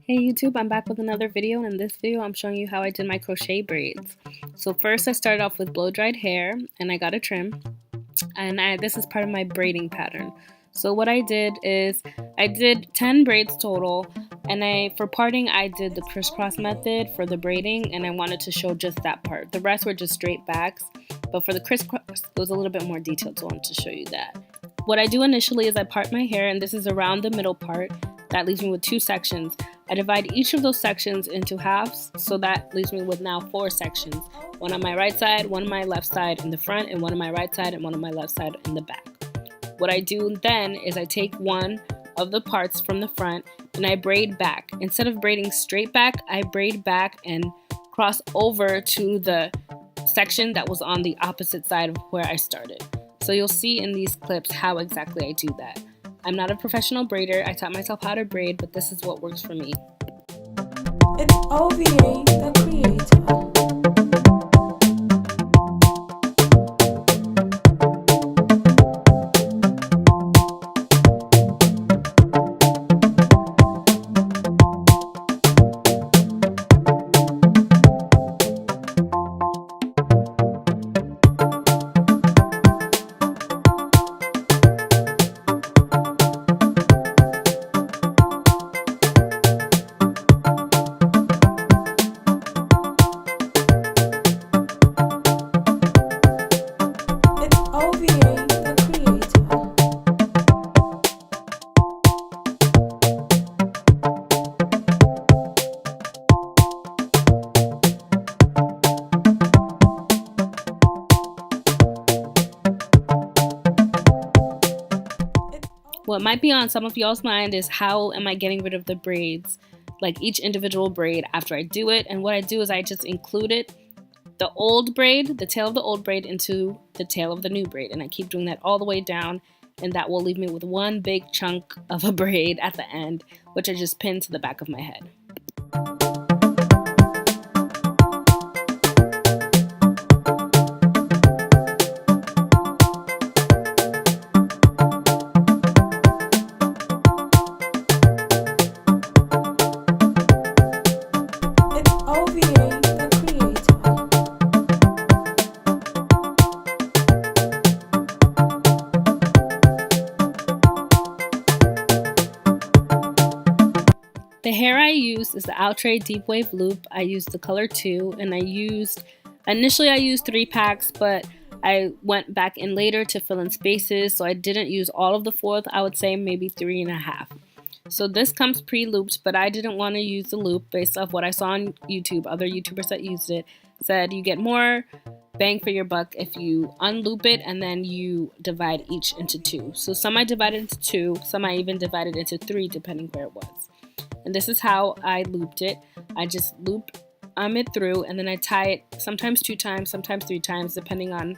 Hey YouTube, I'm back with another video, and in this video I'm showing you how I did my crochet braids. So first I started off with blow dried hair and I got a trim, and this is part of my braiding pattern. So what I did is I did 10 braids total, and for parting I did the crisscross method for the braiding, and I wanted to show just that part. The rest were just straight backs, but for the crisscross it was a little bit more detailed, so I wanted to show you that. What I do initially is I part my hair, and this is around the middle part. That leaves me with 2 sections. I divide each of those sections into halves, so that leaves me with now 4 sections. One on my right side, one on my left side in the front, and one on my right side and one on my left side in the back. What I do then is I take one of the parts from the front and I braid back. Instead of braiding straight back, I braid back and cross over to the section that was on the opposite side of where I started. So you'll see in these clips how exactly I do that. I'm not a professional braider. I taught myself how to braid, but this is what works for me. It's Oviethecreator. What might be on some of y'all's mind is how am I getting rid of the braids, like each individual braid after I do it. And what I do is I just included the old braid, the tail of the old braid, into the tail of the new braid. And I keep doing that all the way down, and that will leave me with one big chunk of a braid at the end, which I just pin to the back of my head. The hair I use is the Outre Deep Wave Loop. I used the color 2, and initially I used 3 packs, but I went back in later to fill in spaces, so I didn't use all of the 4th. I would say maybe 3.5. So this comes pre-looped, but I didn't want to use the loop based off what I saw on YouTube. Other YouTubers that used it said you get more bang for your buck if you unloop it and then you divide each into 2. So some I divided into 2, some I even divided into 3 depending where it was. And this is how I looped it. I just loop it through, and then I tie it sometimes 2 times, sometimes 3 times, depending on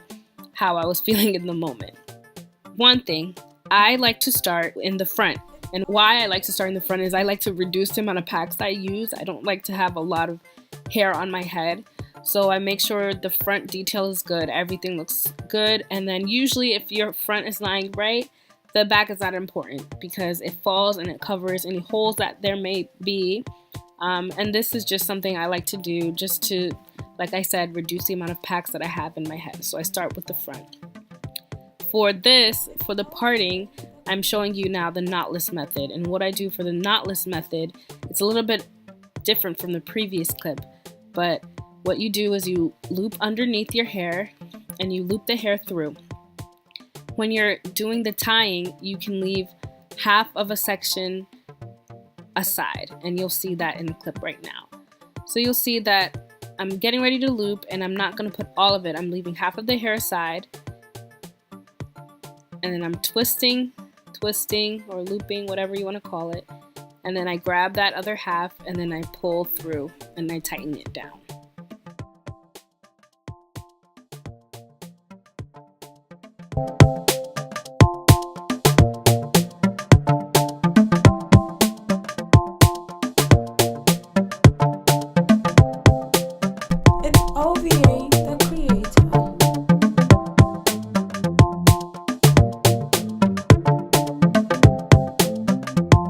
how I was feeling in the moment. One thing, I like to start in the front. And why I like to start in the front is I like to reduce the amount of packs I use. I don't like to have a lot of hair on my head. So I make sure the front detail is good, everything looks good. And then usually if your front is lying right, the back is not important because it falls and it covers any holes that there may be. And this is just something I like to do just to, like I said, reduce the amount of packs that I have in my head. So I start with the front. For the parting, I'm showing you now the knotless method. And what I do for the knotless method, it's a little bit different from the previous clip. But what you do is you loop underneath your hair and you loop the hair through. When you're doing the tying, you can leave half of a section aside, and you'll see that in the clip right now. So you'll see that I'm getting ready to loop, and I'm not going to put all of it. I'm leaving half of the hair aside, and then I'm twisting or looping, whatever you want to call it, and then I grab that other half and then I pull through and I tighten it down.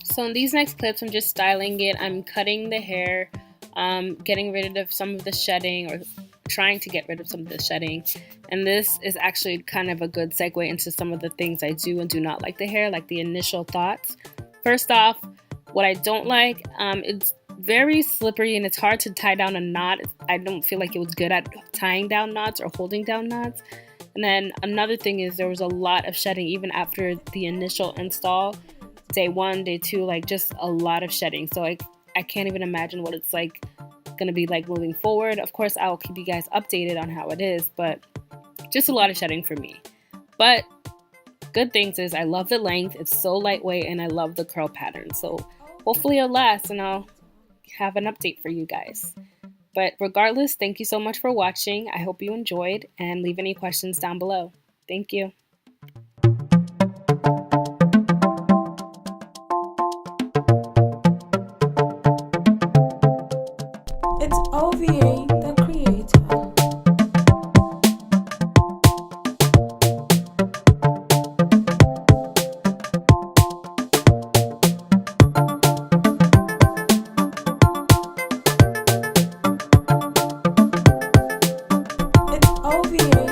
So in these next clips, I'm just styling it. I'm cutting the hair, getting rid of some of the shedding, or trying to get rid of some of the shedding. And this is actually kind of a good segue into some of the things I do and do not like the hair, like the initial thoughts. First off, what I don't like, it's very slippery and it's hard to tie down a knot. I don't feel like it was good at tying down knots or holding down knots. And then another thing is there was a lot of shedding even after the initial install. Day 1, day 2, like just a lot of shedding. So I can't even imagine what it's like gonna be like moving forward. Of course, I'll keep you guys updated on how it is, but just a lot of shedding for me. But good things is I love the length. It's so lightweight and I love the curl pattern. So hopefully it'll last and I'll have an update for you guys. But regardless, thank you so much for watching. I hope you enjoyed, and leave any questions down below. Thank you. It's Oviethecreator. It's Oviethecreator.